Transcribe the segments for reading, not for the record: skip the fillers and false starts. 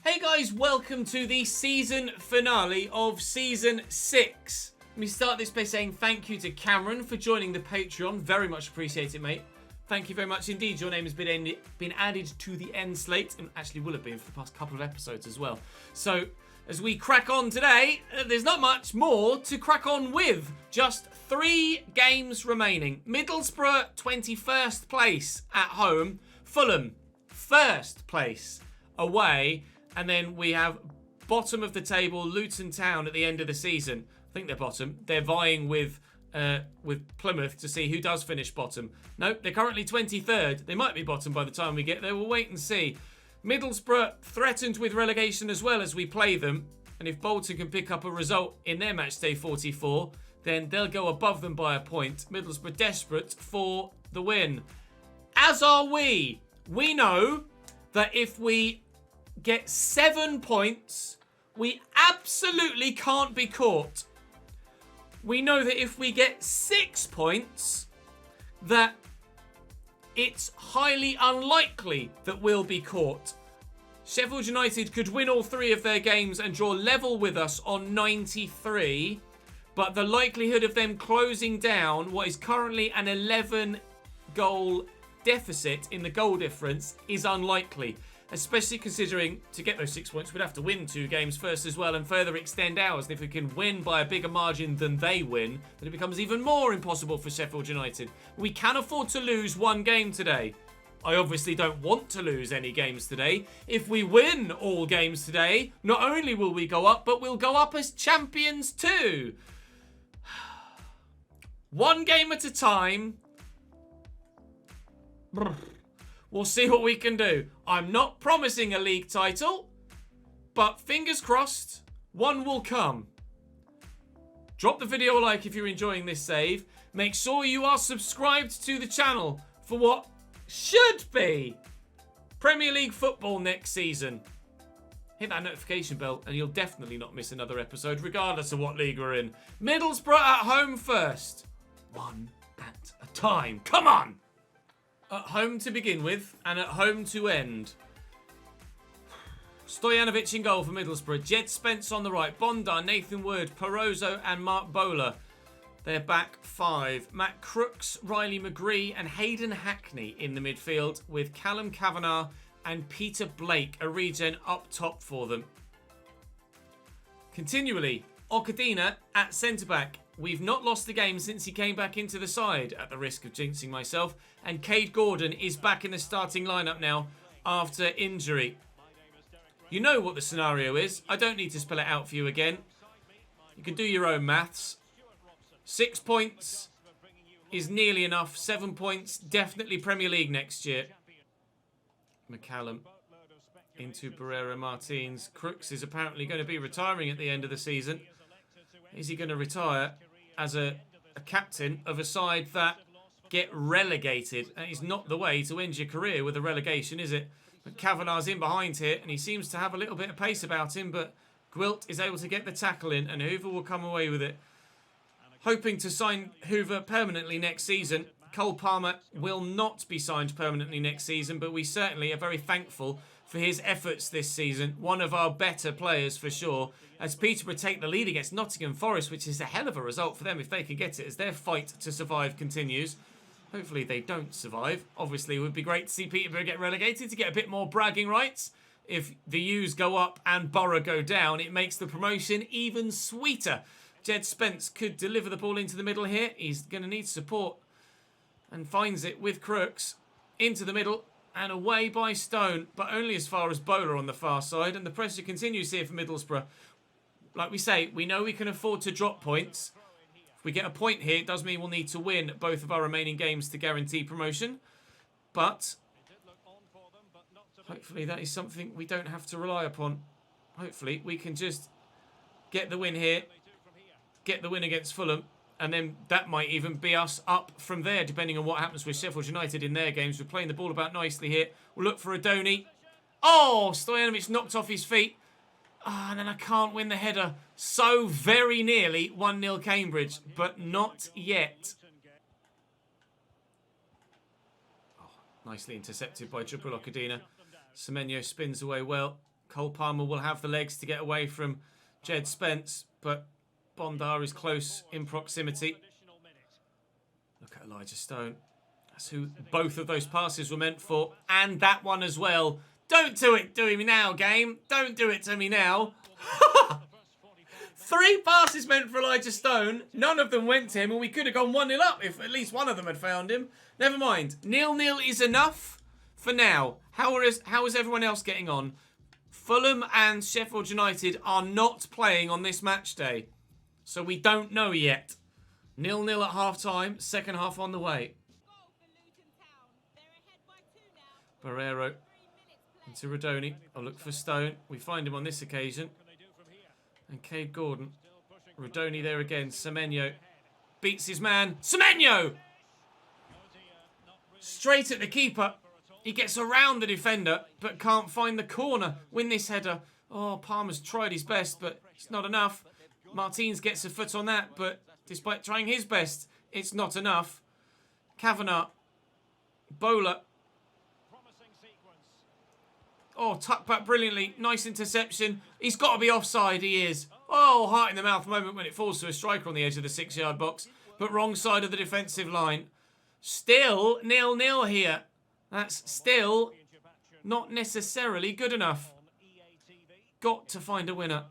Hey guys, welcome to the season finale of Season 6. Let me start this by saying thank you to Cameron for joining the Patreon. Very much appreciate it, mate. Thank you very much indeed. Your name has been added to the end slate, and actually will have been for the past couple of episodes as well. So, as we crack on today, there's not much more to crack on with. Just 3 games remaining. Middlesbrough, 21st place at home. Fulham, 1st place away. And then we have bottom of the table, Luton Town at the end of the season. I think they're bottom. They're vying with Plymouth to see who does finish bottom. Nope, they're currently 23rd. They might be bottom by the time we get there. We'll wait and see. Middlesbrough threatened with relegation as well as we play them. And if Bolton can pick up a result in their match day 44, then they'll go above them by a point. Middlesbrough desperate for the win. As are we. We know that if we get 7 points, we absolutely can't be caught. We know that if we get 6 points, that it's highly unlikely that we'll be caught. Sheffield United could win all 3 of their games and draw level with us on 93, but the likelihood of them closing down what is currently an 11-goal deficit in the goal difference is unlikely. Especially considering to get those 6 points, we'd have to win 2 games first as well and further extend ours. And if we can win by a bigger margin than they win, then it becomes even more impossible for Sheffield United. We can afford to lose 1 game today. I obviously don't want to lose any games today. If we win all games today, not only will we go up, but we'll go up as champions too. 1 game at a time. We'll see what we can do. I'm not promising a league title, but fingers crossed, one will come. Drop the video a like if you're enjoying this save. Make sure you are subscribed to the channel for what should be Premier League football next season. Hit that notification bell and you'll definitely not miss another episode, regardless of what league we're in. Middlesbrough at home first. 1 at a time. Come on! At home to begin with, and at home to end. Stojanovic in goal for Middlesbrough. Jed Spence on the right. Bondar, Nathan Wood, Perozzo and Mark Bowler. They're back 5. Matt Crooks, Riley McGree and Hayden Hackney in the midfield with Callum Kavanagh and Peter Blake, a regen up top for them. Continually, Okadina at centre-back. We've not lost the game since he came back into the side, at the risk of jinxing myself. And Cade Gordon is back in the starting lineup now after injury. You know what the scenario is. I don't need to spell it out for you again. You can do your own maths. 6 points is nearly enough. 7 points, definitely Premier League next year. McCallum into Barrera Martins. Crooks is apparently going to be retiring at the end of the season. Is he going to retire as a captain of a side that get relegated? That is not the way to end your career with a relegation, is it? But Kavanagh's in behind here, and he seems to have a little bit of pace about him, but Gwilt is able to get the tackle in, and Hoover will come away with it. Hoping to sign Hoover permanently next season. Cole Palmer will not be signed permanently next season, but we certainly are very thankful for his efforts this season. One of our better players for sure. As Peterborough take the lead against Nottingham Forest, which is a hell of a result for them if they can get it, as their fight to survive continues. Hopefully they don't survive. Obviously it would be great to see Peterborough get relegated to get a bit more bragging rights. If the U's go up and Borough go down, it makes the promotion even sweeter. Jed Spence could deliver the ball into the middle here. He's going to need support and finds it with Crooks into the middle. And away by Stone, but only as far as Bowler on the far side. And the pressure continues here for Middlesbrough. Like we say, we know we can afford to drop points. If we get a point here, it does mean we'll need to win both of our remaining games to guarantee promotion. But hopefully that is something we don't have to rely upon. Hopefully we can just get the win here. Get the win against Fulham. And then that might even be us up from there, depending on what happens with Sheffield United in their games. We're playing the ball about nicely here. We'll look for Adoni. Oh, Stojanovic knocked off his feet. Ah, and then I can't win the header. So very nearly 1-0 Cambridge, but not yet. Oh, nicely intercepted by Jubril Okadina. Semenyo spins away well. Cole Palmer will have the legs to get away from Jed Spence, but Bondar is close in proximity. Look at Elijah Stone. That's who both of those passes were meant for. And that one as well. Don't do it to me now, game. Don't do it to me now. 3 passes meant for Elijah Stone. None of them went to him, and we could have gone 1-0 up if at least one of them had found him. Never mind. 0-0 is enough for now. How is everyone else getting on? Fulham and Sheffield United are not playing on this match day, so we don't know yet. 0-0 at half-time. Second half on the way. Barrero into Rodoni. I'll look for Stone. We find him on this occasion. And Cade Gordon. Rodoni there again. Semenyo beats his man. Semenyo! Straight at the keeper. He gets around the defender, but can't find the corner. Win this header. Oh, Palmer's tried his best, but it's not enough. Martins gets a foot on that, but despite trying his best, it's not enough. Kavanagh. Bowler. Oh, tucked back brilliantly. Nice interception. He's got to be offside. He is. Oh, heart in the mouth moment when it falls to a striker on the edge of the 6-yard box. But wrong side of the defensive line. Still 0-0 here. That's still not necessarily good enough. Got to find a winner.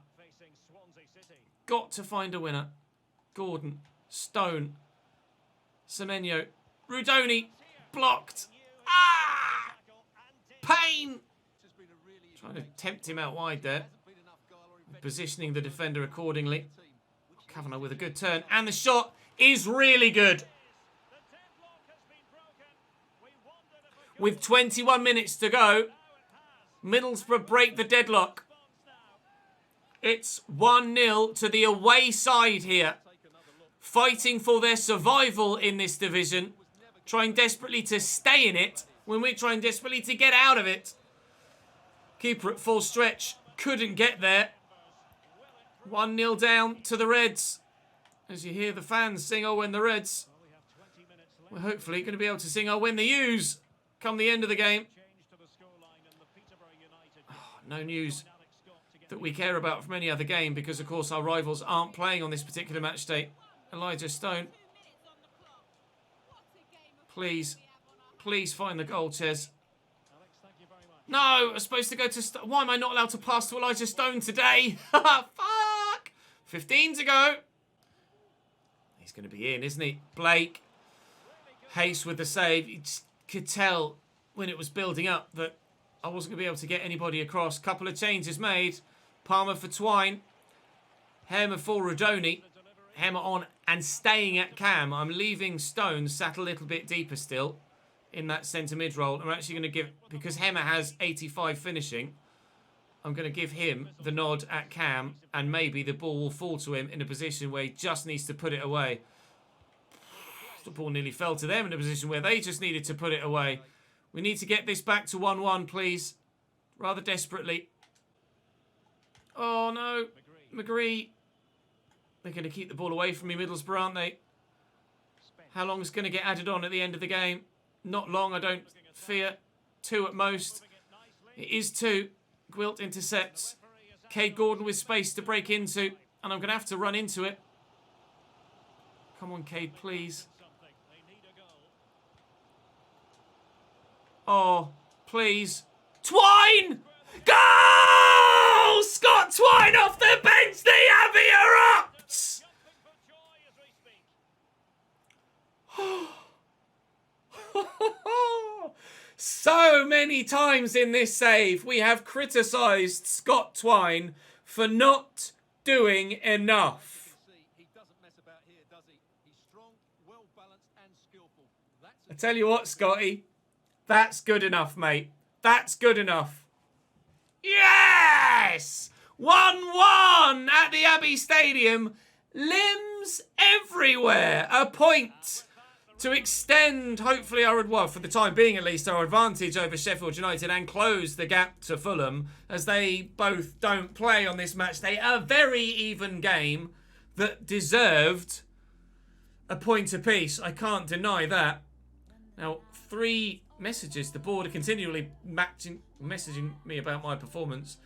Got to find a winner. Gordon. Stone. Semenyo. Rudoni. Blocked. Ah! Pain! Trying to tempt him out wide there. Positioning the defender accordingly. Kavanagh with a good turn. And the shot is really good. With 21 minutes to go, Middlesbrough break the deadlock. It's 1-0 to the away side here. Fighting for their survival in this division. Trying desperately to stay in it when we're trying desperately to get out of it. Keeper at full stretch. Couldn't get there. 1-0 down to the Reds. As you hear the fans sing, oh, when the Reds. We're hopefully going to be able to sing, oh, when the U's come the end of the game. Oh, no news that we care about from any other game because, of course, our rivals aren't playing on this particular match day. Elijah Stone. Please. Please find the goal, Ches. No, I was supposed to go to... Why am I not allowed to pass to Elijah Stone today? Fuck! 15 to go. He's going to be in, isn't he? Blake. Hayes with the save. You just could tell when it was building up that I wasn't going to be able to get anybody across. Couple of changes made. Palmer for Twine. Hemmer for Rodoni. Hemmer on and staying at Cam. I'm leaving Stone sat a little bit deeper still in that centre mid role. I'm actually going to give, because Hemmer has 85 finishing, I'm going to give him the nod at Cam, and maybe the ball will fall to him in a position where he just needs to put it away. The ball nearly fell to them in a position where they just needed to put it away. We need to get this back to 1-1, please. Rather desperately. Oh, no. McGree. They're going to keep the ball away from me, Middlesbrough, aren't they? How long is going to get added on at the end of the game? Not long, I don't fear. 2 at most. It is 2. Gwilt intercepts. Cade Gordon with space to break into. And I'm going to have to run into it. Come on, Cade, please. Oh, please. Twine! Goal! Scott Twine off the bench. The Abbey erupts! So many times in this save we have criticised Scott Twine for not doing enough. I tell you what, Scotty, that's good enough, mate. That's good enough. Yes! 1-1 at the Abbey Stadium. Limbs everywhere. A point to extend, hopefully, for the time being at least, our advantage over Sheffield United and close the gap to Fulham, as they both don't play on this match day. A very even game that deserved a point apiece. I can't deny that. Now, 3 messages. The board are continually messaging me about my performance.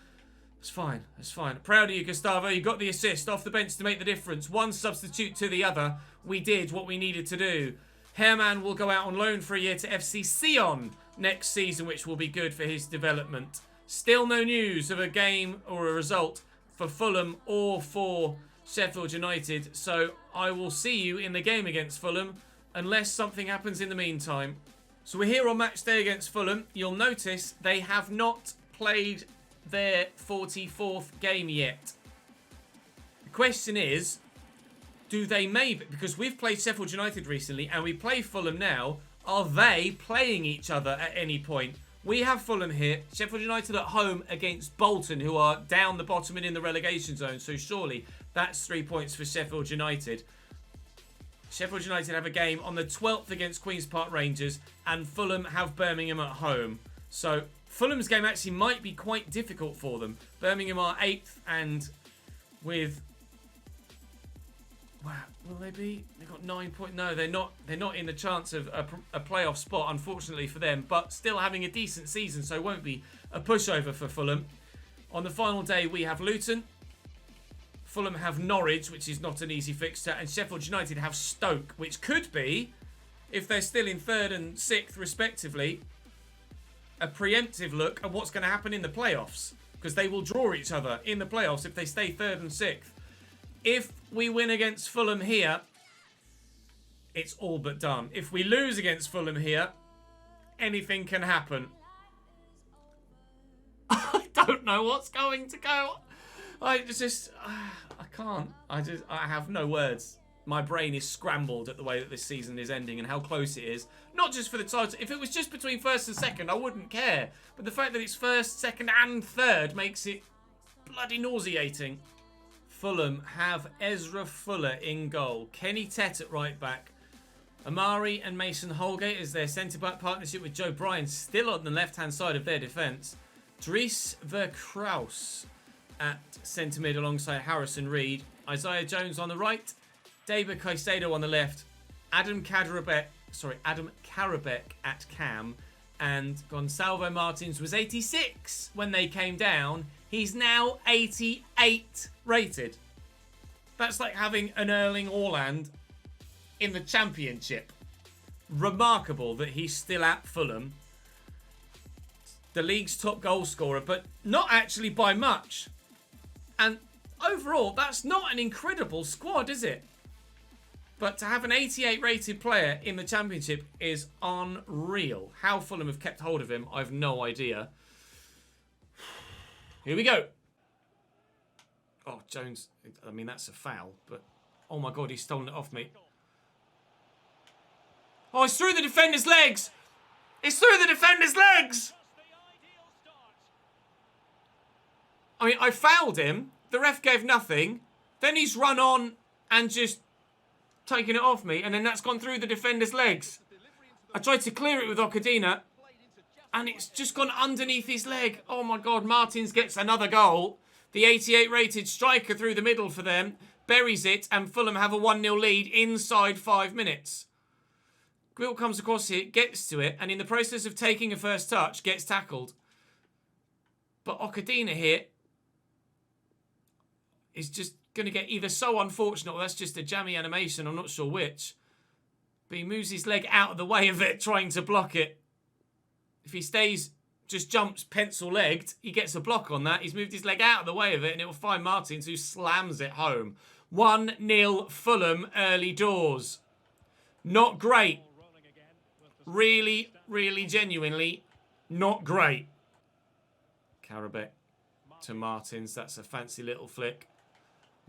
It's fine. It's fine. Proud of you, Gustavo. You got the assist off the bench to make the difference. One substitute to the other. We did what we needed to do. Hairman will go out on loan for a year to FC Sion next season, which will be good for his development. Still no news of a game or a result for Fulham or for Sheffield United. So I will see you in the game against Fulham unless something happens in the meantime. So we're here on match day against Fulham. You'll notice they have not played their 44th game yet. The question is, do they maybe, because we've played Sheffield United recently and we play Fulham now, are they playing each other at any point? We have Fulham here, Sheffield United at home against Bolton, who are down the bottom and in the relegation zone, so surely that's 3 points for Sheffield United. Sheffield United have a game on the 12th against Queen's Park Rangers, and Fulham have Birmingham at home. So Fulham's game actually might be quite difficult for them. Birmingham are 8th, and with... Wow, will they be? They've got 9 points. No, they're not. They're not in the chance of a playoff spot, unfortunately for them. But still having a decent season, so it won't be a pushover for Fulham. On the final day, we have Luton. Fulham have Norwich, which is not an easy fixture, and Sheffield United have Stoke, which could be, if they're still in 3rd and 6th respectively, a preemptive look at what's going to happen in the playoffs, because they will draw each other in the playoffs if they stay 3rd and 6th. If we win against Fulham here, it's all but done. If we lose against Fulham here, anything can happen. I don't know what's going to go. I can't. I have no words. My brain is scrambled at the way that this season is ending and how close it is. Not just for the title. If it was just between 1st and 2nd, I wouldn't care. But the fact that it's 1st, 2nd and 3rd makes it bloody nauseating. Fulham have Ezra Fuller in goal. Kenny Tett at right back. Amari and Mason Holgate as their centre-back partnership with Joe Bryan still on the left-hand side of their defence. Dries Verkraus at centre-mid alongside Harrison Reed. Isaiah Jones on the right. David Caicedo on the left. Adam Karabek at cam. And Gonçalvo Martins was 86 when they came down. He's now 88 rated. That's like having an Erling Haaland in the Championship. Remarkable that he's still at Fulham. The league's top goal scorer, but not actually by much. And overall, that's not an incredible squad, is it? But to have an 88 rated player in the Championship is unreal. How Fulham have kept hold of him, I've no idea. Here we go. Oh, Jones. I mean, that's a foul, but... Oh my God, he's stolen it off me. Oh, it's through the defender's legs! It's through the defender's legs! I mean, I fouled him. The ref gave nothing. Then he's run on and just taken it off me, and then that's gone through the defender's legs. I tried to clear it with Okadina, and it's just gone underneath his leg. Oh my God, Martins gets another goal. The 88 rated striker through the middle for them buries it, and Fulham have a 1-0 lead inside 5 minutes. Gwilt comes across it, gets to it, and in the process of taking a first touch, gets tackled. But Okadina here is just going to get either so unfortunate or that's just a jammy animation, I'm not sure which. But he moves his leg out of the way of it, trying to block it. If he stays, just jumps pencil-legged, he gets a block on that. He's moved his leg out of the way of it, and it will find Martins, who slams it home. 1-0 Fulham early doors. Not great. Really, really, genuinely not great. Karabek to Martins. That's a fancy little flick.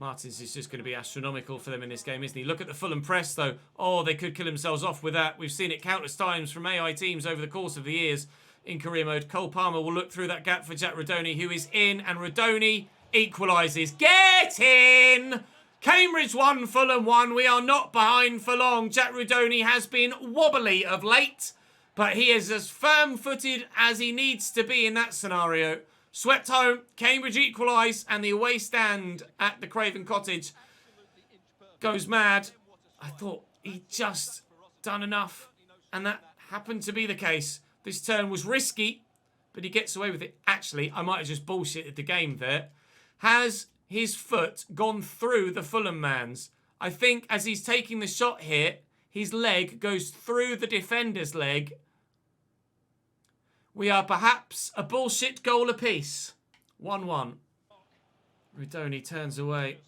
Martins is just going to be astronomical for them in this game, isn't he? Look at the Fulham press, though. Oh, they could kill themselves off with that. We've seen it countless times from AI teams over the course of the years in career mode. Cole Palmer will look through that gap for Jack Rodoni, who is in, and Rodoni equalises. Get in! Cambridge 1, Fulham 1. We are not behind for long. Jack Rodoni has been wobbly of late, but he is as firm-footed as he needs to be in that scenario. Swept home, Cambridge equalise, and the away stand at the Craven Cottage goes mad. I thought he'd just done enough, and that happened to be the case. This turn was risky, but he gets away with it. Actually, I might have just bullshitted the game there. Has his foot gone through the Fulham man's? I think as he's taking the shot here, his leg goes through the defender's leg. We are perhaps a bullshit goal apiece. 1-1. Rudoni turns away.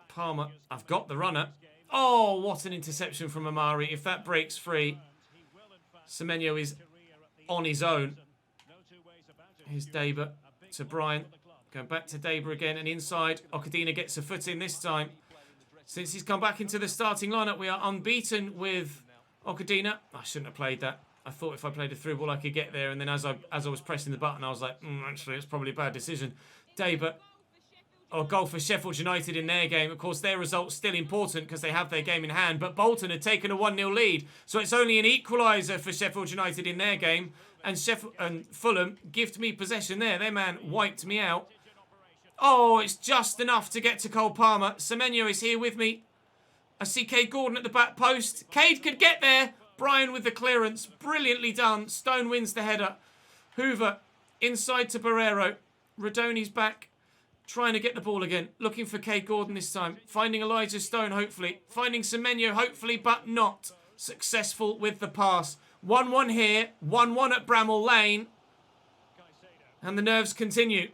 Palmer, I've got the runner. Oh, what an interception from Amari. If that breaks free, Semenyo is on his own. Here's Daber to Brian. Going back to Daber again and inside. Okadina gets a foot in this time. Since he's come back into the starting lineup, we are unbeaten with Okadina. I shouldn't have played that. I thought if I played a through ball, I could get there. And then as I was pressing the button, I was like, actually, it's probably a bad decision. Daber. Or goal for Sheffield United in their game. Of course, their result's still important because they have their game in hand. But Bolton had taken a 1-0 lead. So it's only an equaliser for Sheffield United in their game. And Fulham gift me possession there. Their man wiped me out. Oh, it's just enough to get to Cole Palmer. Semenyo is here with me. I see Cade Gordon at the back post. Cade could get there. Brian with the clearance. Brilliantly done. Stone wins the header. Hoover inside to Barrero. Rodoni's back. Trying to get the ball again. Looking for Cade Gordon this time. Finding Elijah Stone, hopefully. Finding Semenyo, hopefully, but not successful with the pass. 1-1 here. 1-1 at Bramall Lane. And the nerves continue.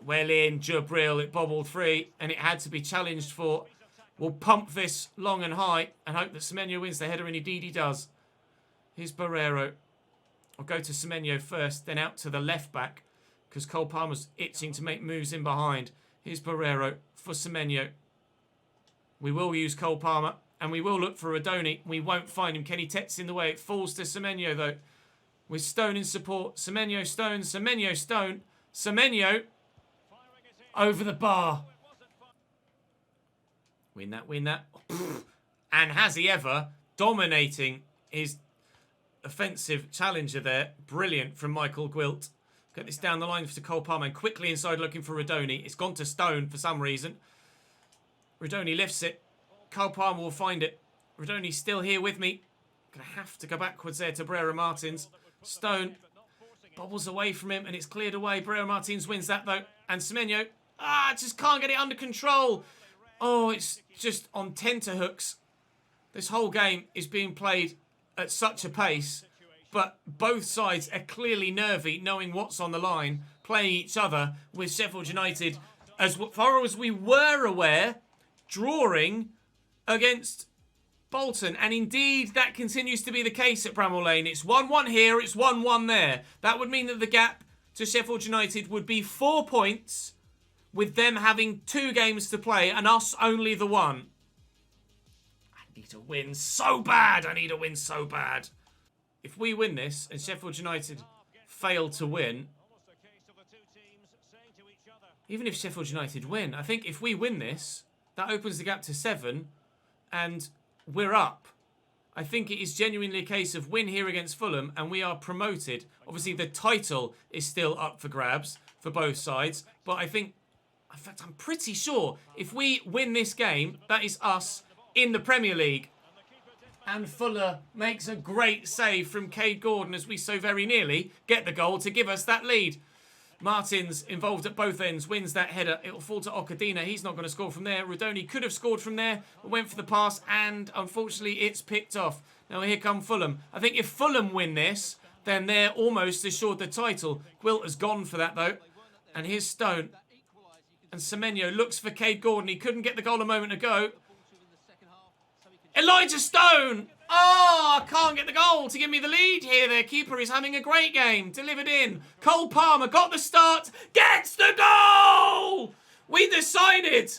Well in, Jubril. It bobbled free, and it had to be challenged for. We'll pump this long and high and hope that Semenyo wins the header, and indeed he does. Here's Barrero. I'll go to Semenyo first, then out to the left back, because Cole Palmer's itching to make moves in behind. Here's Barrero for Semenyo. We will use Cole Palmer, and we will look for Rodoni. We won't find him. Kenny Tett's in the way. It falls to Semenyo, though. With Stone in support. Semenyo, Stone, Semenyo, Stone. Semenyo over the bar. Win that, win that. And has he ever? Dominating his offensive challenger there. Brilliant from Michael Gwilt. Get this down the line to Cole Palmer. And quickly inside looking for Rodoni. It's gone to Stone for some reason. Rodoni lifts it. Cole Palmer will find it. Rodoni's still here with me. Gonna have to go backwards there to Brera Martins. Stone bobbles away from him and it's cleared away. Brera Martins wins that though. And Semenyo, just can't get it under control. Oh, it's just on tenterhooks. This whole game is being played at such a pace. But both sides are clearly nervy, knowing what's on the line, playing each other with Sheffield United, as far as we were aware, drawing against Bolton. And indeed, that continues to be the case at Bramall Lane. It's 1-1 here, it's 1-1 there. That would mean that the gap to Sheffield United would be 4 points, with them having 2 games to play and us only the 1. I need a win so bad. I need a win so bad. If we win this and Sheffield United fail to win, even if Sheffield United win, I think if we win this, that opens the gap to 7 and we're up. I think it is genuinely a case of win here against Fulham and we are promoted. Obviously, the title is still up for grabs for both sides, but I think, in fact, I'm pretty sure if we win this game, that is us in the Premier League. And Fuller makes a great save from Cade Gordon as we so very nearly get the goal to give us that lead. Martins, involved at both ends, wins that header. It will fall to Okadina. He's not going to score from there. Rodoni could have scored from there, but went for the pass, and unfortunately it's picked off. Now here come Fulham. I think if Fulham win this, then they're almost assured the title. Gwilt has gone for that, though. And here's Stone. And Semenyo looks for Cade Gordon. He couldn't get the goal a moment ago. Elijah Stone! Oh, I can't get the goal to give me the lead here. Their keeper is having a great game. Delivered in. Cole Palmer got the start. Gets the goal! We decided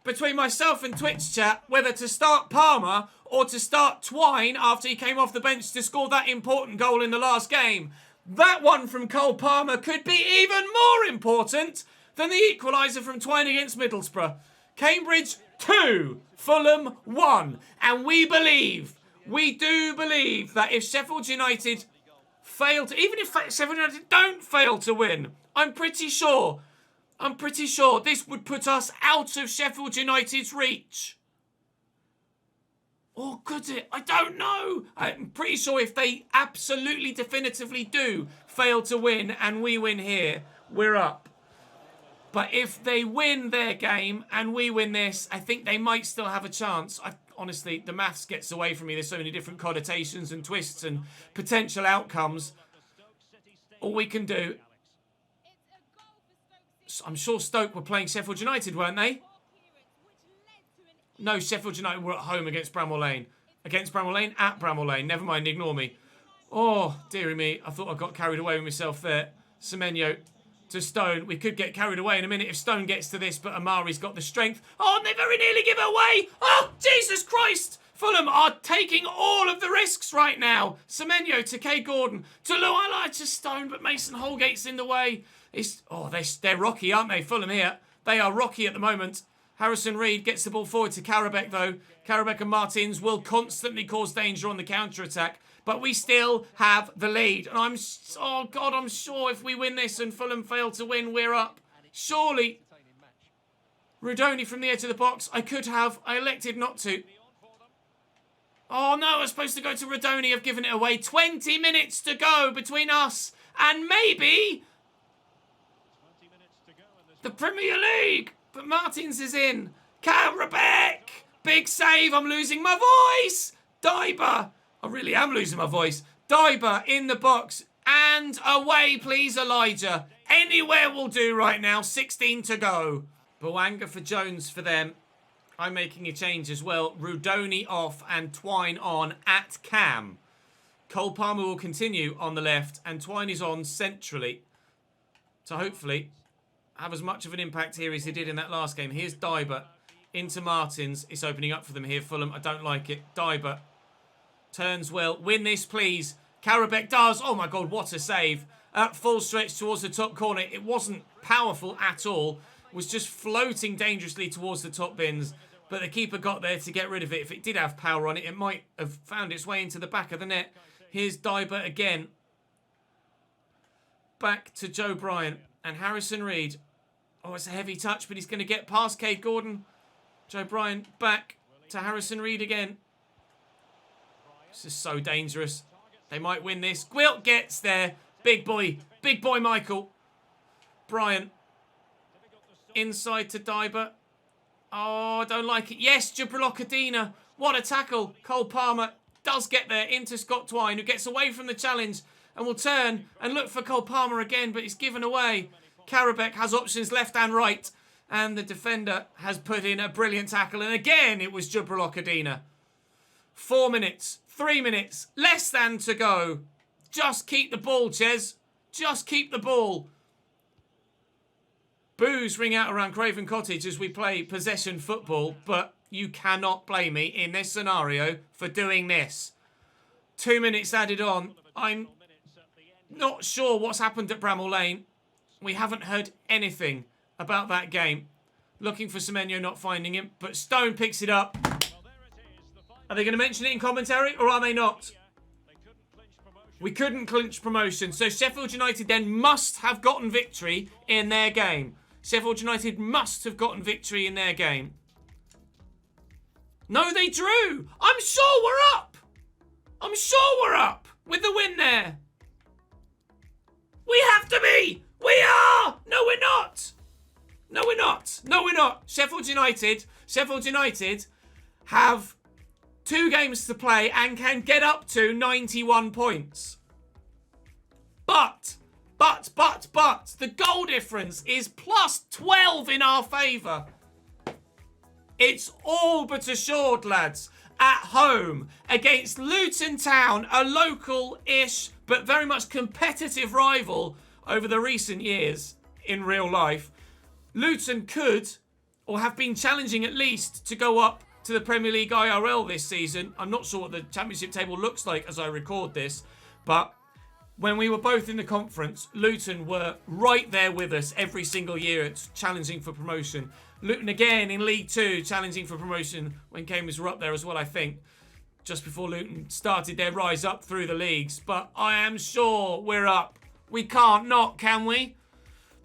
between myself and Twitch chat whether to start Palmer or to start Twine after he came off the bench to score that important goal in the last game. That one from Cole Palmer could be even more important than the equaliser from Twine against Middlesbrough. Cambridge 2, Fulham 1. And we do believe that if Sheffield United fail to, even if Sheffield United don't fail to win, I'm pretty sure this would put us out of Sheffield United's reach. Or could it? I don't know. I'm pretty sure if they absolutely definitively do fail to win and we win here, we're up. But if they win their game and we win this, I think they might still have a chance. Honestly, the maths gets away from me. There's so many different connotations and twists and potential outcomes. All we can do... I'm sure Stoke were playing Sheffield United, weren't they? No, Sheffield United were at home against Bramall Lane. Against Bramall Lane? At Bramall Lane. Never mind, ignore me. Oh, dearie me. I thought I got carried away with myself there. Semenyo to Stone. We could get carried away in a minute if Stone gets to this, but Amari's got the strength. Oh, and they very nearly give it away. Oh, Jesus Christ. Fulham are taking all of the risks right now. Semenyo to Kay Gordon. To Luala to Stone, but Mason Holgate's in the way. They're rocky, aren't they, Fulham here? They are rocky at the moment. Harrison Reed gets the ball forward to Karabek, though. Karabek and Martins will constantly cause danger on the counter-attack. But we still have the lead. And I'm sure if we win this and Fulham fail to win, we're up. Surely. Rudoni from the edge of the box. I elected not to. Oh, no, I was supposed to go to Rudoni. I've given it away. 20 minutes to go between us and maybe the Premier League. But Martins is in. Karabek! Big save. I'm losing my voice. Diber. I really am losing my voice. Diber in the box. And away, please, Elijah. Anywhere will do right now. 16 to go. Bouanga for Jones for them. I'm making a change as well. Rudoni off and Twine on at Cam. Cole Palmer will continue on the left. And Twine is on centrally. So hopefully have as much of an impact here as he did in that last game. Here's Diber into Martins. It's opening up for them here, Fulham. I don't like it. Diber turns well. Win this, please. Karabek does. Oh, my God, what a save. At full stretch towards the top corner. It wasn't powerful at all. It was just floating dangerously towards the top bins. But the keeper got there to get rid of it. If it did have power on it, it might have found its way into the back of the net. Here's Diber again. Back to Joe Bryan and Harrison Reed. Oh, it's a heavy touch, but he's going to get past Cade Gordon. Joe Bryan back to Harrison Reed again. This is so dangerous. They might win this. Gwilt gets there. Big boy Michael. Bryan. Inside to Diber. Oh, I don't like it. Yes, Jabril. What a tackle. Cole Palmer does get there into Scott Twine, who gets away from the challenge and will turn and look for Cole Palmer again, but he's given away. Karabek has options left and right. And the defender has put in a brilliant tackle. And again, it was Jabril. 4 minutes. 3 minutes. Less than to go. Just keep the ball, Ches. Just keep the ball. Boos ring out around Craven Cottage as we play possession football. But you cannot blame me in this scenario for doing this. 2 minutes added on. I'm not sure what's happened at Bramall Lane. We haven't heard anything about that game. Looking for Semenyo, not finding him. But Stone picks it up. Are they going to mention it in commentary or are they not? We couldn't clinch promotion. So Sheffield United then must have gotten victory in their game. Sheffield United must have gotten victory in their game. No, they drew. I'm sure we're up. I'm sure we're up with the win there. We have to be. We are! No, we're not! No, we're not! No, we're not! Sheffield United have 2 games to play and can get up to 91 points. But, the goal difference is plus 12 in our favour. It's all but assured, lads. At home against Luton Town, a local-ish but very much competitive rival over the recent years in real life. Luton could, or have been challenging at least, to go up to the Premier League IRL this season. I'm not sure what the Championship table looks like as I record this, but when we were both in the conference, Luton were right there with us every single year, challenging for promotion. Luton again in League 2, challenging for promotion when Cambridge were up there as well, I think, just before Luton started their rise up through the leagues. But I am sure we're up. We can't not, can we?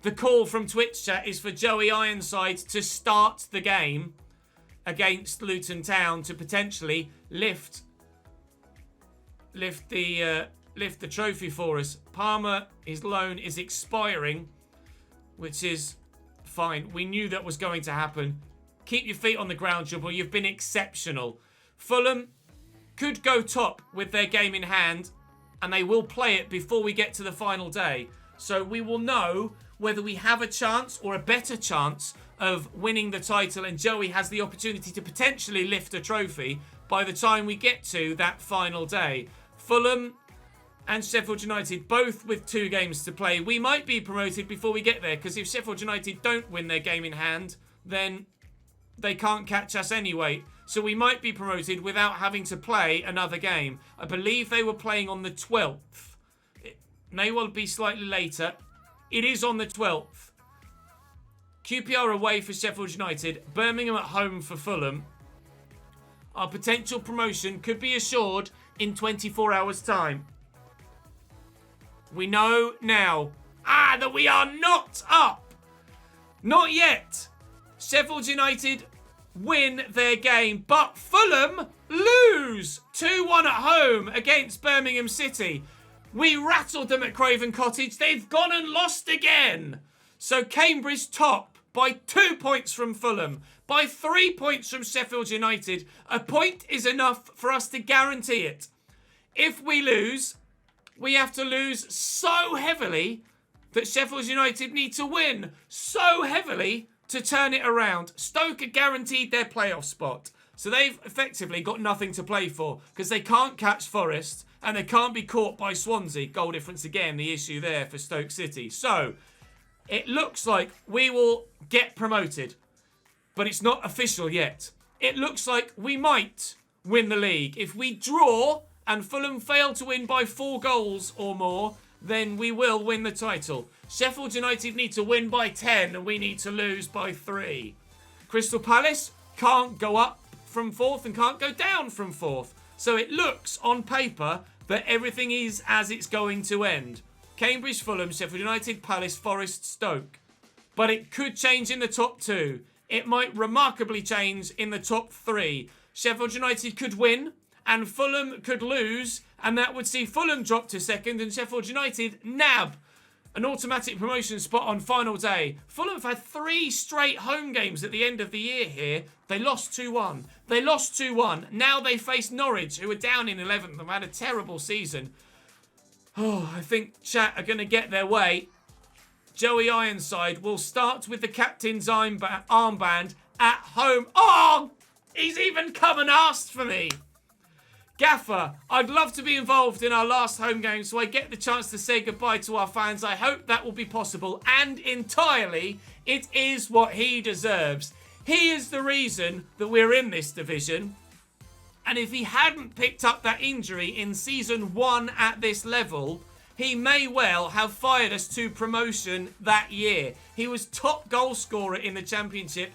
The call from Twitch chat is for Joey Ironside to start the game. against Luton Town to potentially lift the trophy for us. Palmer, his loan is expiring, which is fine. We knew that was going to happen. Keep your feet on the ground, Jubble. You've been exceptional. Fulham could go top with their game in hand, and they will play it before we get to the final day. So we will know whether we have a chance or a better chance of winning the title, and Joey has the opportunity to potentially lift a trophy by the time we get to that final day. Fulham and Sheffield United both with 2 games to play. We might be promoted before we get there, because if Sheffield United don't win their game in hand, then they can't catch us anyway. So we might be promoted without having to play another game. I believe they were playing on the 12th. It may well be slightly later. It is on the 12th. QPR away for Sheffield United. Birmingham at home for Fulham. Our potential promotion could be assured in 24 hours' time. We know now that we are not up. Not yet. Sheffield United win their game, but Fulham lose 2-1 at home against Birmingham City. We rattled them at Craven Cottage. They've gone and lost again. So Cambridge top by 2 points from Fulham, by 3 points from Sheffield United. A point is enough for us to guarantee it. If we lose, we have to lose so heavily that Sheffield United need to win so heavily to turn it around. Stoke are guaranteed their playoff spot. So they've effectively got nothing to play for, because they can't catch Forest and they can't be caught by Swansea. Goal difference again, the issue there for Stoke City. So it looks like we will get promoted, but it's not official yet. It looks like we might win the league. If we draw and Fulham fail to win by 4 goals or more, then we will win the title. Sheffield United need to win by 10 and we need to lose by 3. Crystal Palace can't go up from 4th and can't go down from 4th. So it looks on paper that everything is as it's going to end. Cambridge, Fulham, Sheffield United, Palace, Forest, Stoke. But it could change in the top 2. It might remarkably change in the top 3. Sheffield United could win and Fulham could lose, and that would see Fulham drop to 2nd and Sheffield United nab an automatic promotion spot on final day. Fulham have had 3 straight home games at the end of the year here. They lost 2-1. They lost 2-1. Now they face Norwich, who are down in 11th. They've had a terrible season. Oh, I think chat are going to get their way. Joey Ironside will start with the captain's armband at home. Oh, he's even come and asked for me. Gaffer, I'd love to be involved in our last home game so I get the chance to say goodbye to our fans. I hope that will be possible, and entirely, it is what he deserves. He is the reason that we're in this division, and if he hadn't picked up that injury in Season 1 at this level, he may well have fired us to promotion that year. He was top goal scorer in the Championship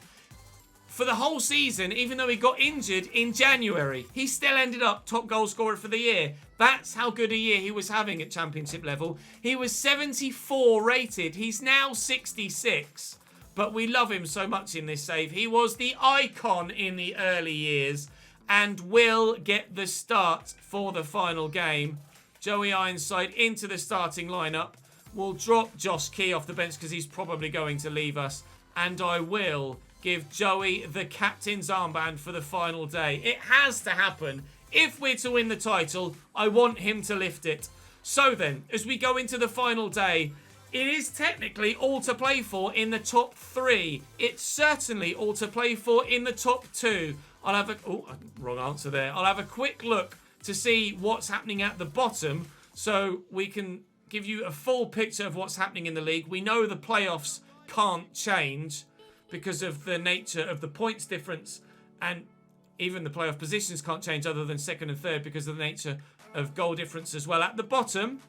for the whole season, even though he got injured in January. He still ended up top goal scorer for the year. That's how good a year he was having at Championship level. He was 74 rated. He's now 66. But we love him so much in this save. He was the icon in the early years and will get the start for the final game. Joey Ironside into the starting lineup. We'll drop Josh Key off the bench because he's probably going to leave us. And I will give Joey the captain's armband for the final day. It has to happen. If we're to win the title, I want him to lift it. So then, as we go into the final day, it is technically all to play for in the top 3. It's certainly all to play for in the top 2. I'll have a... Oh, wrong answer there. I'll have a quick look to see what's happening at the bottom so we can give you a full picture of what's happening in the league. We know the playoffs can't change because of the nature of the points difference, and even the playoff positions can't change other than 2nd and 3rd because of the nature of goal difference as well. At the bottom,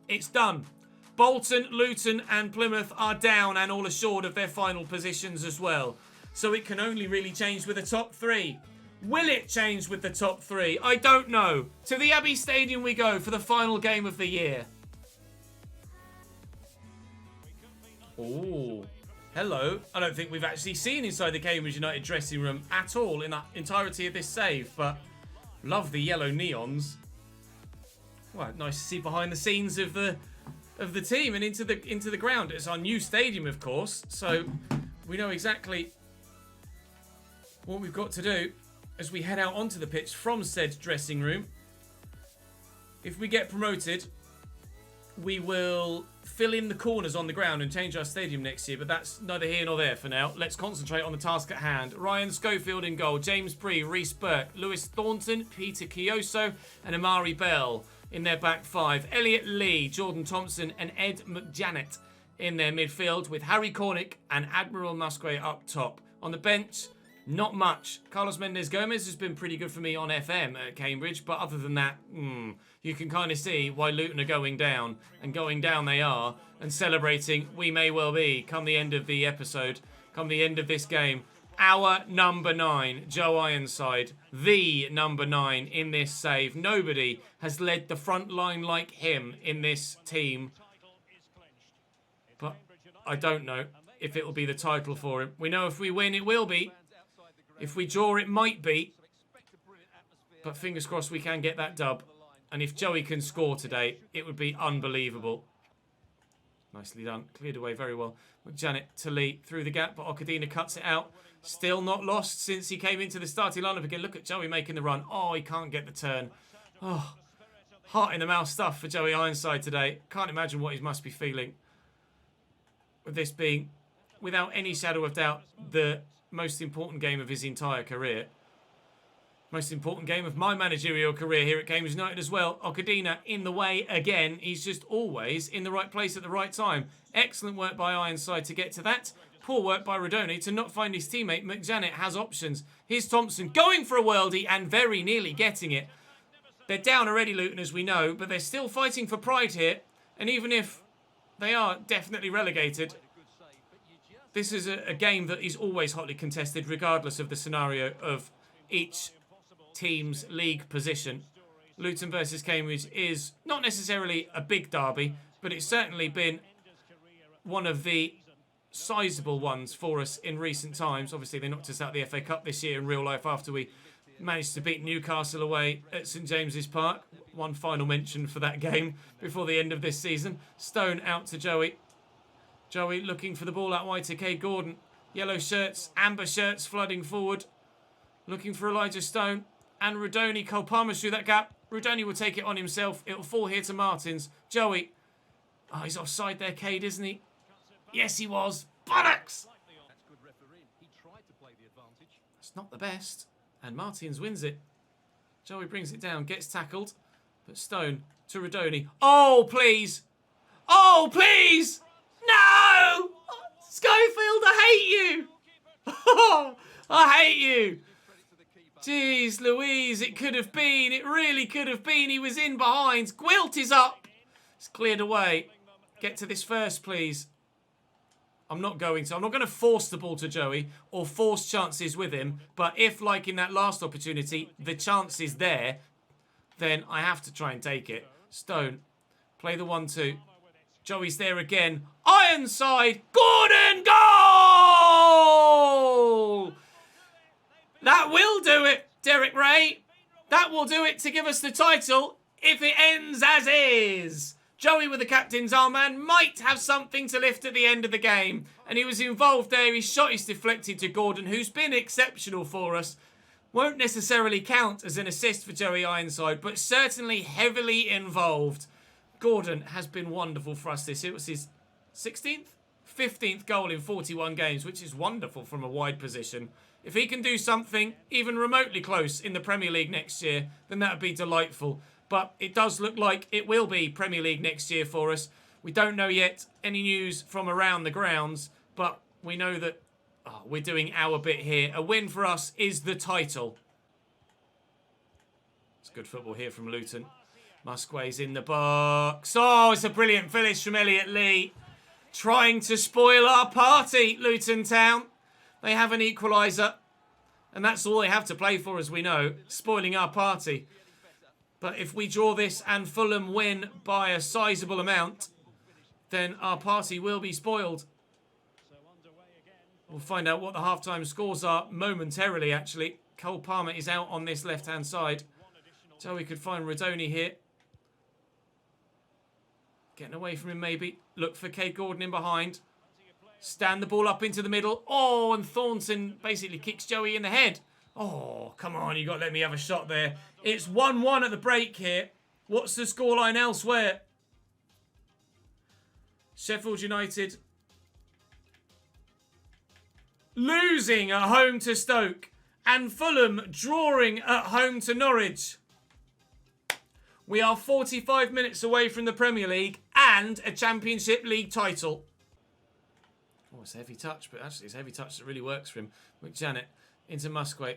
it's done. Bolton, Luton and Plymouth are down and all assured of their final positions as well. So it can only really change with the top 3. Will it change with the top 3? I don't know. To the Abbey Stadium we go for the final game of the year. Ooh. Hello. I don't think we've actually seen inside the Cambridge United dressing room at all in the entirety of this save, but love the yellow neons. Well, nice to see behind the scenes of the team and into the ground. It's our new stadium, of course, so we know exactly what we've got to do as we head out onto the pitch from said dressing room. If we get promoted, we will fill in the corners on the ground and change our stadium next year, but that's neither here nor there for now. Let's concentrate on the task at hand. Ryan Schofield in goal, James Bree, Reece Burke, Lewis Thornton, Peter Kioso and Amari Bell in their back five. Elliot Lee, Jordan Thompson and Ed McJanet in their midfield, with Harry Cornick and Admiral Musgrave up top. On the bench, not much. Carlos Mendes-Gomez has been pretty good for me on FM at Cambridge, but other than that, you can kind of see why Luton are going down, and going down they are, and celebrating we may well be come the end of the episode, come the end of this game. Our number 9, Joe Ironside, the number 9 in this save. Nobody has led the front line like him in this team, but I don't know if it will be the title for him. We know if we win, it will be. If we draw, it might be. But fingers crossed we can get that dub. And if Joey can score today, it would be unbelievable. Nicely done. Cleared away very well. Janet to Lee through the gap, but Okadina cuts it out. Still not lost since he came into the starting lineup again. Look at Joey making the run. Oh, he can't get the turn. Oh, heart in the mouth stuff for Joey Ironside today. Can't imagine what he must be feeling. With this being, without any shadow of doubt, the most important game of his entire career. Most important game of my managerial career here at Cambridge United as well. Okadina in the way again. He's just always in the right place at the right time. Excellent work by Ironside to get to that. Poor work by Rodoni to not find his teammate. McJanet has options. Here's Thompson going for a worldie and very nearly getting it. They're down already, Luton, as we know, but they're still fighting for pride here. And even if they are definitely relegated, this is a game that is always hotly contested, regardless of the scenario of each team's league position. Luton versus Cambridge is not necessarily a big derby, but it's certainly been one of the sizable ones for us in recent times. Obviously, they knocked us out the FA Cup this year in real life after we managed to beat Newcastle away at St James's Park. One final mention for that game before the end of this season. Stone out to Joey. Joey looking for the ball out wide to Cade Gordon. Yellow shirts, amber shirts flooding forward. Looking for Elijah Stone. And Rodoni, Cole Palmer's through that gap. Rodoni will take it on himself. It'll fall here to Martins. Joey. Oh, he's offside there, Cade, isn't he? Yes, he was. Buttocks! It's not the best. And Martins wins it. Joey brings it down, gets tackled. But Stone to Rodoni. Oh, please. Oh, please! No! Schofield, I hate you! Oh, I hate you! Jeez Louise, it could have been. It really could have been. He was in behind. Gwilt is up. It's cleared away. Get to this first, please. I'm not going to force the ball to Joey or force chances with him. But if, like in that last opportunity, the chance is there, then I have to try and take it. Stone, play the 1-2. Joey's there again. Ironside. Gordon, goal! That will do it, Derek Ray. That will do it to give us the title if it ends as is. Joey with the captain's armband might have something to lift at the end of the game. And he was involved there. His shot is deflected to Gordon, who's been exceptional for us. Won't necessarily count as an assist for Joey Ironside, but certainly heavily involved. Gordon has been wonderful for us this year. It was his 16th? 15th goal in 41 games, which is wonderful from a wide position. If he can do something even remotely close in the Premier League next year, then that would be delightful. But it does look like it will be Premier League next year for us. We don't know yet any news from around the grounds, but we know that we're doing our bit here. A win for us is the title. It's good football here from Luton. Musgrave's in the box. Oh, it's a brilliant finish from Elliot Lee. Trying to spoil our party, Luton Town. They have an equaliser. And that's all they have to play for, as we know. Spoiling our party. But if we draw this and Fulham win by a sizable amount, then our party will be spoiled. We'll find out what the half-time scores are momentarily, actually. Cole Palmer is out on this left-hand side. Joey could find Rodoni here. Getting away from him, maybe. Look for Kate Gordon in behind. Stand the ball up into the middle. Oh, and Thornton basically kicks Joey in the head. Oh, come on. You got to let me have a shot there. It's 1-1 at the break here. What's the scoreline elsewhere? Sheffield United losing at home to Stoke. And Fulham drawing at home to Norwich. We are 45 minutes away from the Premier League and a Championship League title. Oh, it's a heavy touch, but actually it's a heavy touch that really works for him. McJanet into Musquet.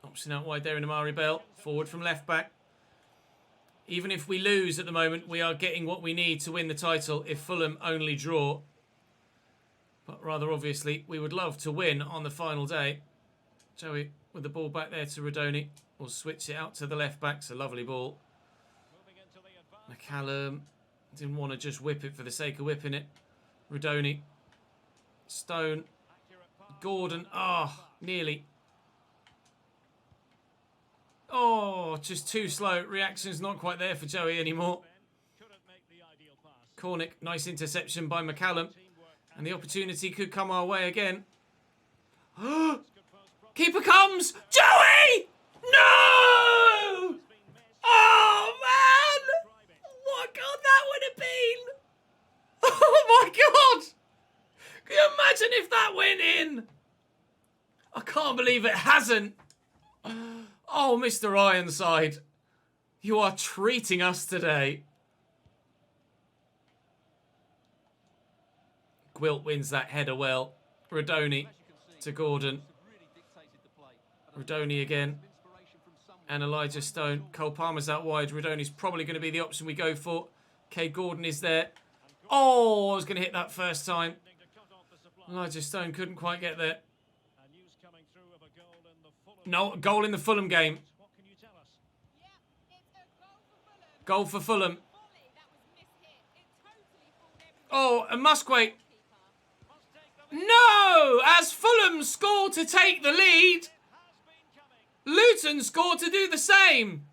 Option out wide there in Amari Bell. Forward from left back. Even if we lose at the moment, we are getting what we need to win the title if Fulham only draw. But rather obviously, we would love to win on the final day. Joey with the ball back there to Rodoni. We'll switch it out to the left back. It's a lovely ball. McCallum didn't want to just whip it for the sake of whipping it. Rodoni. Stone. Gordon. Oh, nearly. Oh, just too slow. Reaction's not quite there for Joey anymore. Cornick, nice interception by McCallum. And the opportunity could come our way again. Keeper comes! Joey! No! Oh, man! What God that would have been! Oh, my God! Can you imagine if that went in? I can't believe it hasn't. Oh, Mr. Ironside, you are treating us today. Gwilt wins that header well. Rodoni to Gordon. Rodoni again. And Elijah Stone. Cole Palmer's out wide. Rodoni's probably going to be the option we go for. Kay Gordon is there. Oh, I was going to hit that first time. Elijah Stone couldn't quite get there. No, goal in the Fulham game. Goal for Fulham. Oh, and Musquet. No! As Fulham score to take the lead, Luton score to do the same.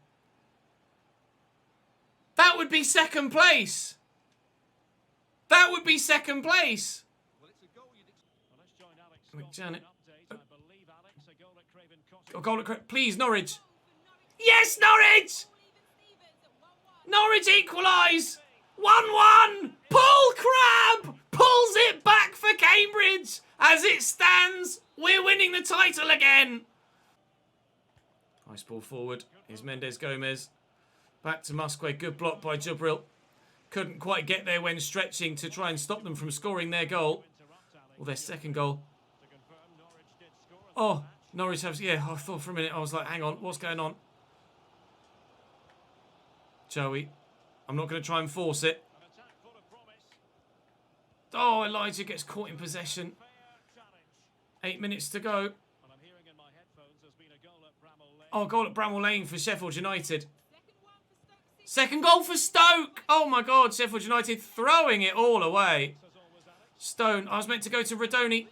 That would be second place. That would be second place. McJanet. Oh, goal at please, Norwich. Yes, Norwich! Norwich equalise. 1-1. Paul Crabb pulls it back for Cambridge. As it stands, we're winning the title again. Nice ball forward. Here's Mendes Gomez. Back to Musquet. Good block by Jubril. Couldn't quite get there when stretching to try and stop them from scoring their goal. Or their second goal. Oh, Norwich have... Yeah, I thought for a minute, I was like, hang on, what's going on? Joey. I'm not going to try and force it. Oh, Elijah gets caught in possession. 8 minutes to go. Oh, goal at Bramall Lane for Sheffield United. Second goal for Stoke. Oh, my God. Sheffield United throwing it all away. Stone. I was meant to go to Rodoni.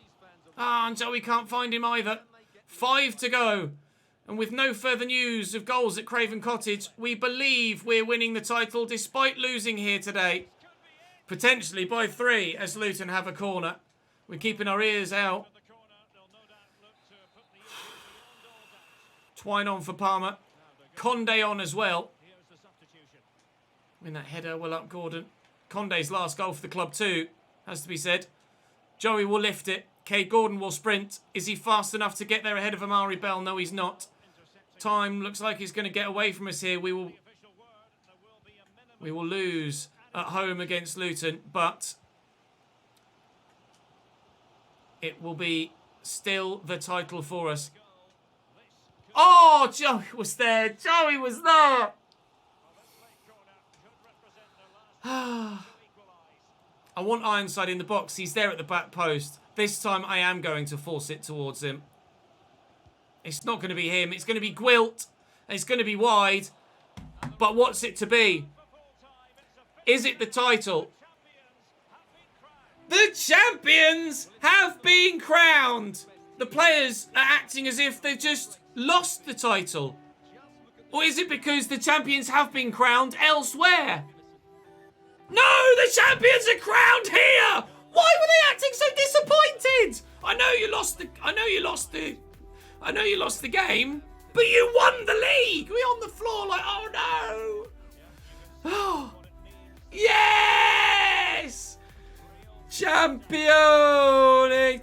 Ah, and Joey can't find him either. 5 to go. And with no further news of goals at Craven Cottage, we believe we're winning the title despite losing here today. Potentially by 3 as Luton have a corner. We're keeping our ears out. Twine on for Palmer. Conde on as well. Win that header, well up Gordon. Conde's last goal for the club too, has to be said. Joey will lift it. Kay Gordon will sprint. Is he fast enough to get there ahead of Amari Bell? No, he's not. Time looks like he's going to get away from us here. We will lose at home against Luton, but it will be still the title for us. Oh, Joey was there. Joey was there. I want Ironside in the box. He's there at the back post. This time I am going to force it towards him. It's not going to be him. It's going to be Gwilt. It's going to be wide. But what's it to be? Is it the title? The champions have been crowned. The players are acting as if they've just lost the title. Or is it because the champions have been crowned elsewhere? No, the champions are crowned here. Why were they acting so disappointed? I know you lost the game, but you won the league. We're on the floor like, oh no. Oh, yes! Champione,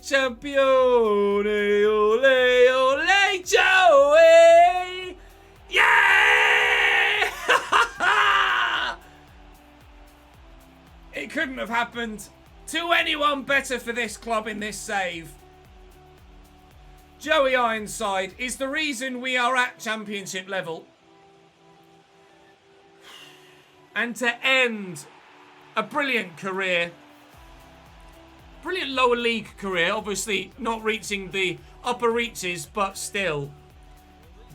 champione, ole, ole, Joey! Yeah! It couldn't have happened to anyone better for this club in this save. Joey Ironside is the reason we are at championship level. And to end a brilliant career, brilliant lower league career, obviously not reaching the upper reaches, but still.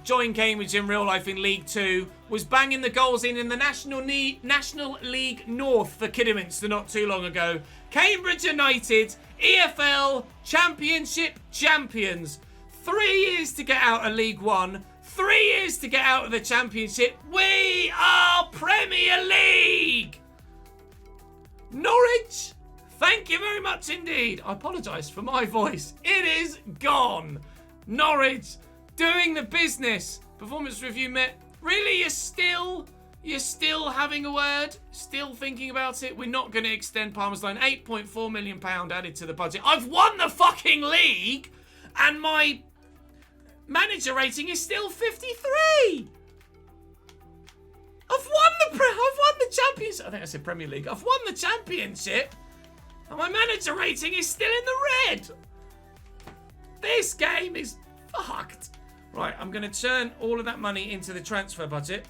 Joined Cambridge in real life in League 2, was banging the goals in the National League North for Kidderminster not too long ago. Cambridge United, EFL Championship champions. 3 years to get out of League 1. 3 years to get out of the Championship. We are Premier League! Norwich, thank you very much indeed. I apologise for my voice. It is gone. Norwich, doing the business. Performance review met. Really, you're still having a word? Still thinking about it? We're not going to extend Palmer's line. £8.4 million added to the budget. I've won the fucking league! And my manager rating is still 53. I've won the championship. I think I said Premier League. I've won the championship, and my manager rating is still in the red. This game is fucked. Right, I'm going to turn all of that money into the transfer budget.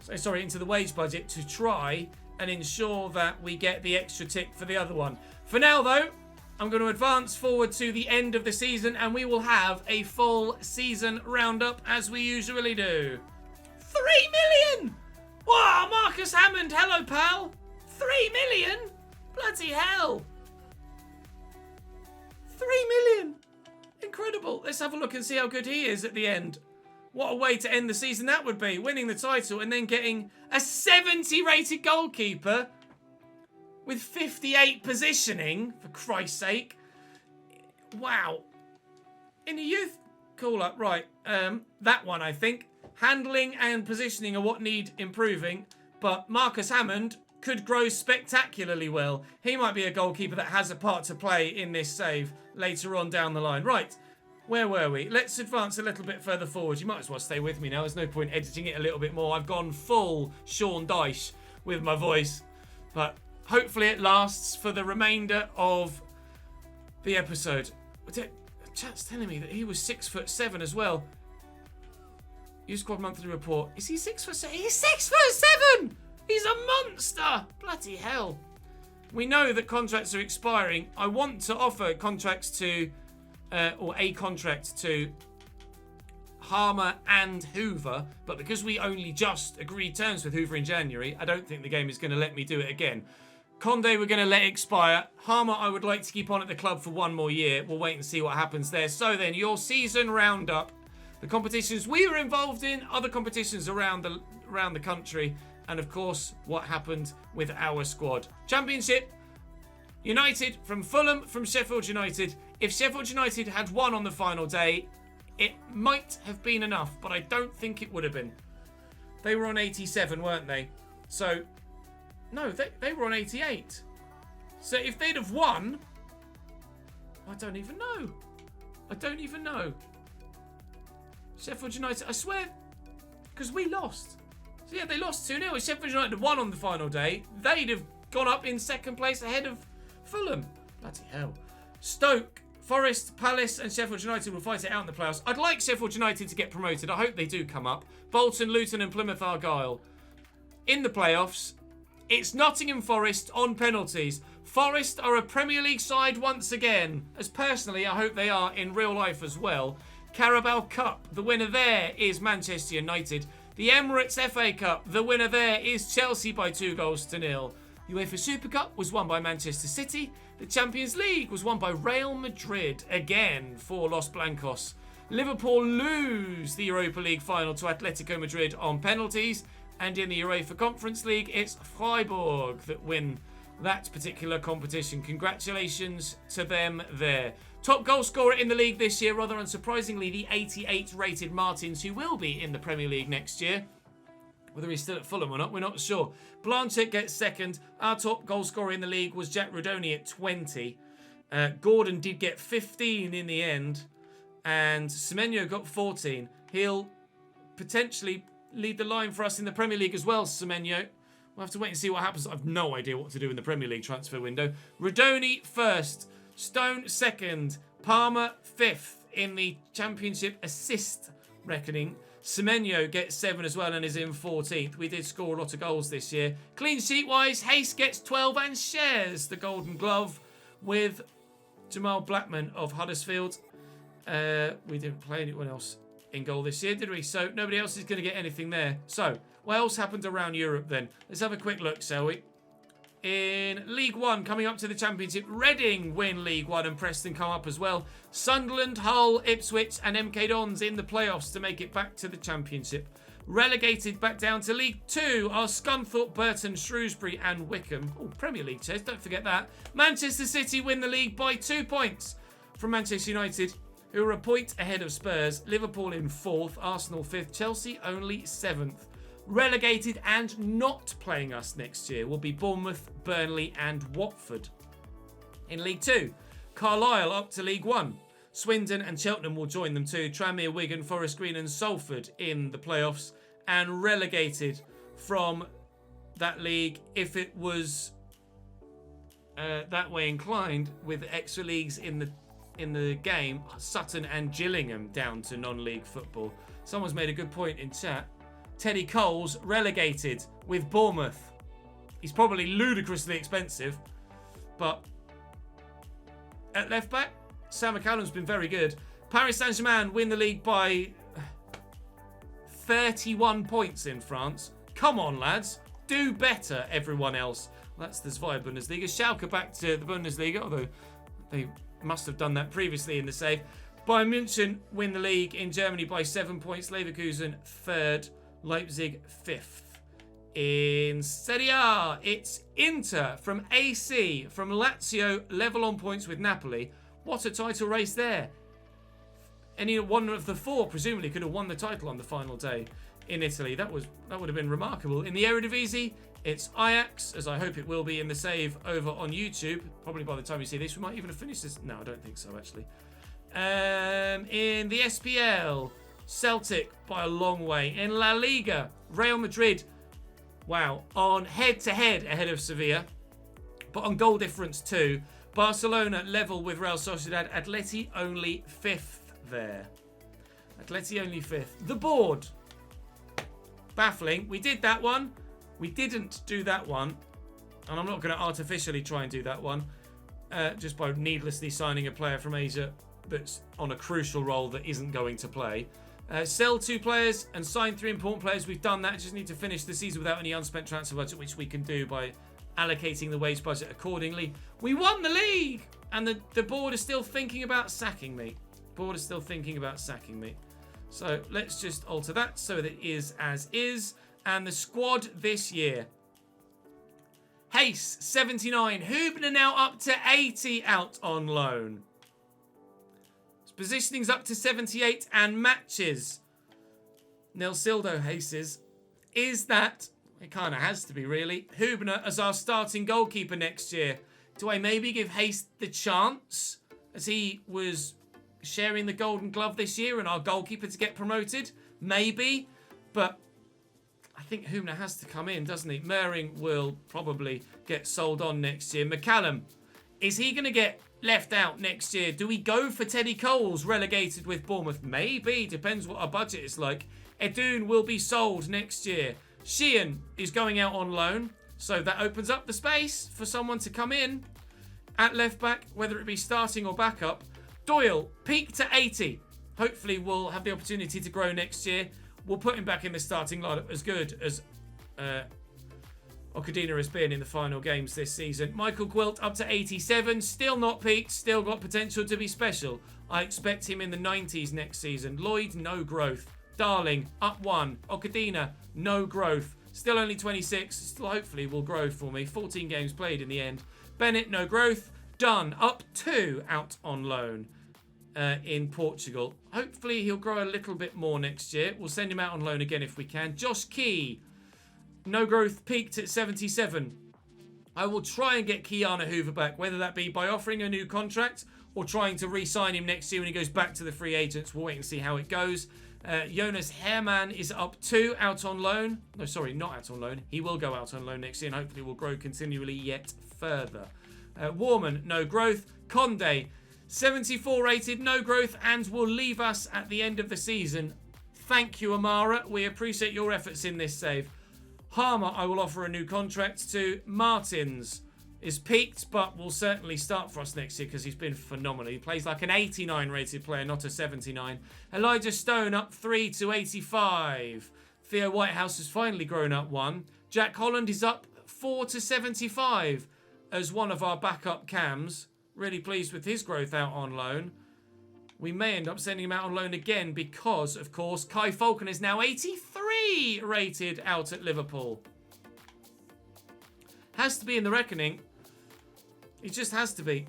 Into the wage budget to try and ensure that we get the extra tick for the other one. For now, though, I'm going to advance forward to the end of the season, and we will have a full season roundup as we usually do. 3 million! Wow, Marcus Hammond, hello pal. 3 million? Bloody hell. 3 million. Incredible. Let's have a look and see how good he is at the end. What a way to end the season that would be. Winning the title and then getting a 70 rated goalkeeper with 58 positioning, for Christ's sake. Wow. In a youth call-up, right. That one, I think. Handling and positioning are what need improving, but Marcus Hammond could grow spectacularly well. He might be a goalkeeper that has a part to play in this save later on down the line. Right, where were we? Let's advance a little bit further forward. You might as well stay with me now. There's no point editing it a little bit more. I've gone full Sean Dyche with my voice, but hopefully it lasts for the remainder of the episode. Chat's telling me that he was 6'7" as well. Youth Squad monthly report. Is he 6'7"? He's 6'7"! He's a monster! Bloody hell. We know that contracts are expiring. I want to offer contracts to, or a contract to Harmer and Hoover, but because we only just agreed terms with Hoover in January, I don't think the game is going to let me do it again. Conde, we're going to let expire. Harmer, I would like to keep on at the club for 1 more year. We'll wait and see what happens there. So then, your season roundup. The competitions we were involved in, other competitions around the country, and of course, what happened with our squad. Championship, United from Fulham, from Sheffield United. If Sheffield United had won on the final day, it might have been enough, but I don't think it would have been. They were on 87, weren't they? So, no, they were on 88. So if they'd have won, I don't even know. Sheffield United, I swear, because we lost. So yeah, they lost 2-0. If Sheffield United had won on the final day, they'd have gone up in second place ahead of Fulham. Bloody hell. Stoke, Forest, Palace and Sheffield United will fight it out in the playoffs. I'd like Sheffield United to get promoted. I hope they do come up. Bolton, Luton and Plymouth Argyle in the playoffs. It's Nottingham Forest on penalties. Forest are a Premier League side once again. As personally, I hope they are in real life as well. Carabao Cup, the winner there is Manchester United. The Emirates FA Cup, the winner there is Chelsea by 2-0. UEFA Super Cup was won by Manchester City. The Champions League was won by Real Madrid, again for Los Blancos. Liverpool lose the Europa League final to Atletico Madrid on penalties. And in the UEFA Conference League, it's Freiburg that win that particular competition. Congratulations to them there. Top goal scorer in the league this year, rather unsurprisingly, the 88 rated Martins, who will be in the Premier League next year. Whether he's still at Fulham or not, we're not sure. Blanchett gets second. Our top goal scorer in the league was Jack Rodoni at 20. Gordon did get 15 in the end. And Semenyo got 14. He'll potentially lead the line for us in the Premier League as well, Semenyo. We'll have to wait and see what happens. I've no idea what to do in the Premier League transfer window. Rodoni first. Stone second. Palmer fifth in the Championship assist reckoning. Semenyo gets 7 as well and is in 14th. We did score a lot of goals this year. Clean sheet wise, Hayes gets 12 and shares the Golden Glove with Jamal Blackman of Huddersfield. We didn't play anyone else in goal this year, did we? So nobody else is going to get anything there. So what else happened around Europe then? Let's have a quick look, shall we? In League One, coming up to the Championship, Reading win League One and Preston come up as well. Sunderland, Hull, Ipswich and MK Dons in the playoffs to make it back to the Championship. Relegated back down to League Two are Scunthorpe, Burton, Shrewsbury and Wickham. Oh, Premier League chairs, don't forget that. Manchester City win the league by 2 points from Manchester United, who are a point ahead of Spurs. Liverpool in 4th, Arsenal 5th, Chelsea only 7th. Relegated and not playing us next year will be Bournemouth, Burnley and Watford. In League 2, Carlisle up to League 1. Swindon and Cheltenham will join them too. Tranmere, Wigan, Forest Green and Salford in the playoffs. And relegated from that league, if it was that way inclined, with extra leagues in the game, Sutton and Gillingham down to non-league football. Someone's made a good point in chat. Teddy Coles relegated with Bournemouth. He's probably ludicrously expensive, but at left back, Sam McCallum's been very good. Paris Saint-Germain win the league by 31 points in France. Come on, lads. Do better, everyone else. Well, that's the Zweite Bundesliga. Schalke back to the Bundesliga, although they must have done that previously in the save. Bayern München win the league in Germany by 7 points. Leverkusen 3rd. Leipzig 5th. In Serie A, it's Inter from AC, from Lazio, level on points with Napoli. What a title race there. Any one of the 4 presumably could have won the title on the final day in Italy. That would have been remarkable. In the Eredivisie, it's Ajax, as I hope it will be in the save over on YouTube. Probably by the time you see this, we might even have finished this. No, I don't think so, actually. In the SPL, Celtic by a long way. In La Liga, Real Madrid, wow, on head-to-head ahead of Sevilla, but on goal difference too. Barcelona level with Real Sociedad. Atleti only 5th there. Atleti only 5th. The board. Baffling. We did that one. We didn't do that one. And I'm not going to artificially try and do that one. Just by needlessly signing a player from Asia that's on a crucial role that isn't going to play. Sell 2 players and sign 3 important players. We've done that. Just need to finish the season without any unspent transfer budget, which we can do by allocating the wage budget accordingly. We won the league! And the board is still thinking about sacking me. So let's just alter that so that it is as is. And the squad this year. Hayes, 79. Hubner now up to 80 out on loan. Positioning's up to 78 and matches. Nilsildo Hayes is that, it kind of has to be really, Hubner as our starting goalkeeper next year. Do I maybe give Hayes the chance, as he was sharing the Golden Glove this year and our goalkeeper to get promoted? Maybe, but I think Hubner has to come in, doesn't he? Mering will probably get sold on next year. McCallum, is he going to get left out next year? Do we go for Teddy Coles, relegated with Bournemouth? Maybe, depends what our budget is like. Edun will be sold next year. Sheehan is going out on loan, so that opens up the space for someone to come in at left back, whether it be starting or backup. Doyle, peak to 80. Hopefully we'll have the opportunity to grow next year. We'll put him back in the starting lineup as good as Okadina has been in the final games this season. Michael Gwilt up to 87. Still not peaked. Still got potential to be special. I expect him in the 90s next season. Lloyd, no growth. Darling, up 1. Okadina, no growth. Still only 26. Still hopefully will grow for me. 14 games played in the end. Bennett, no growth. Dunn, up 2, out on loan in Portugal. Hopefully he'll grow a little bit more next year. We'll send him out on loan again if we can. Josh Key, no growth, peaked at 77. I will try and get Kiana Hoover back, whether that be by offering a new contract or trying to re-sign him next year when he goes back to the free agents. We'll wait and see how it goes. Jonas Herman is up 2, out on loan. No, sorry, not out on loan. He will go out on loan next year and hopefully will grow continually yet further. Warman, no growth. Conde, 74 rated, no growth, and will leave us at the end of the season. Thank you, Amara. We appreciate your efforts in this save. Harmer, I will offer a new contract to. Martins is peaked, but will certainly start for us next year because he's been phenomenal. He plays like an 89 rated player, not a 79. Elijah Stone up 3 to 85. Theo Whitehouse has finally grown up 1. Jack Holland is up 4 to 75 as one of our backup cams. Really pleased with his growth out on loan. We may end up sending him out on loan again because, of course, Kai Falcon is now 83 rated out at Liverpool. Has to be in the reckoning. He just has to be.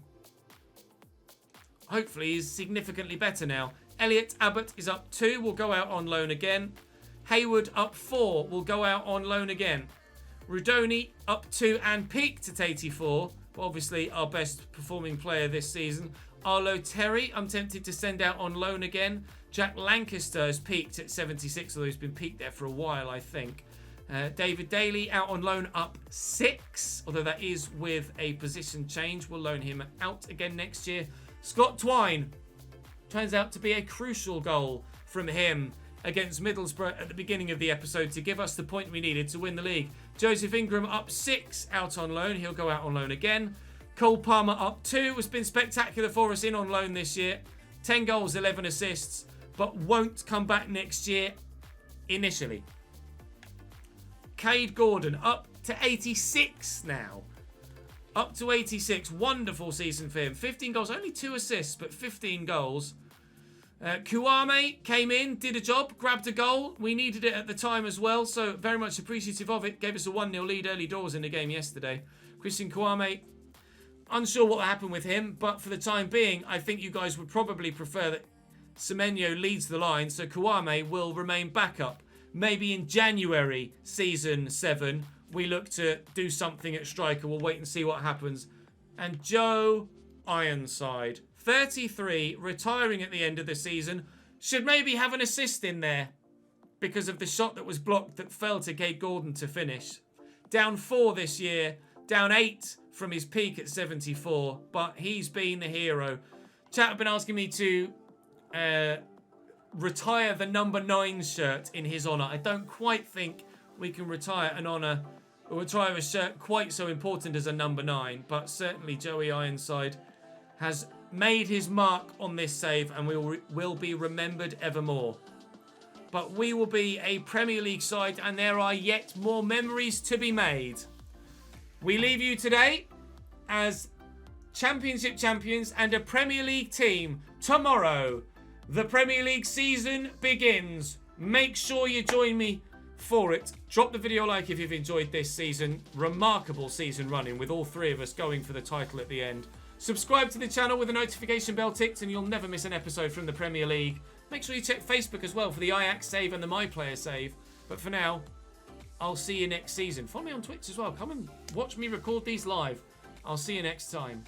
Hopefully he's significantly better now. Elliot Abbott is up 2, will go out on loan again. Hayward up 4, will go out on loan again. Rudoni up 2 and peaked at 84. But obviously our best performing player this season. Arlo Terry, I'm tempted to send out on loan again. Jack Lancaster has peaked at 76, although he's been peaked there for a while, I think. David Daly out on loan up 6, although that is with a position change. We'll loan him out again next year. Scott Twine, turns out to be a crucial goal from him against Middlesbrough at the beginning of the episode to give us the point we needed to win the league. Joseph Ingram up 6, out on loan. He'll go out on loan again. Cole Palmer up 2, has been spectacular for us in on loan this year. 10 goals, 11 assists, but won't come back next year initially. Cade Gordon up to 86 now. Up to 86. Wonderful season for him. 15 goals, only 2 assists, but 15 goals. Kouame came in, did a job, grabbed a goal. We needed it at the time as well, so very much appreciative of it. Gave us a 1-0 lead early doors in the game yesterday. Christian Kouame, unsure what will happen with him, but for the time being, I think you guys would probably prefer that Semenyo leads the line, so Kouame will remain backup. Maybe in January, season 7, we look to do something at striker. We'll wait and see what happens. And Joe Ironside, 33, retiring at the end of the season. Should maybe have an assist in there because of the shot that was blocked that fell to Cade Gordon to finish. Down 4 this year, down 8 from his peak at 74, but he's been the hero. Chat have been asking me to retire the number 9 shirt in his honour. I don't quite think we can retire an honour or retire a shirt quite so important as a number 9, but certainly Joey Ironside has made his mark on this save and will be remembered evermore. But we will be a Premier League side and there are yet more memories to be made. We leave you today as Championship champions and a Premier League team. Tomorrow, the Premier League season begins. Make sure you join me for it. Drop the video a like if you've enjoyed this season. Remarkable season running with all 3 of us going for the title at the end. Subscribe to the channel with the notification bell ticked and you'll never miss an episode from the Premier League. Make sure you check Facebook as well for the Ajax save and the My Player save. But for now, I'll see you next season. Follow me on Twitch as well. Come and watch me record these live. I'll see you next time.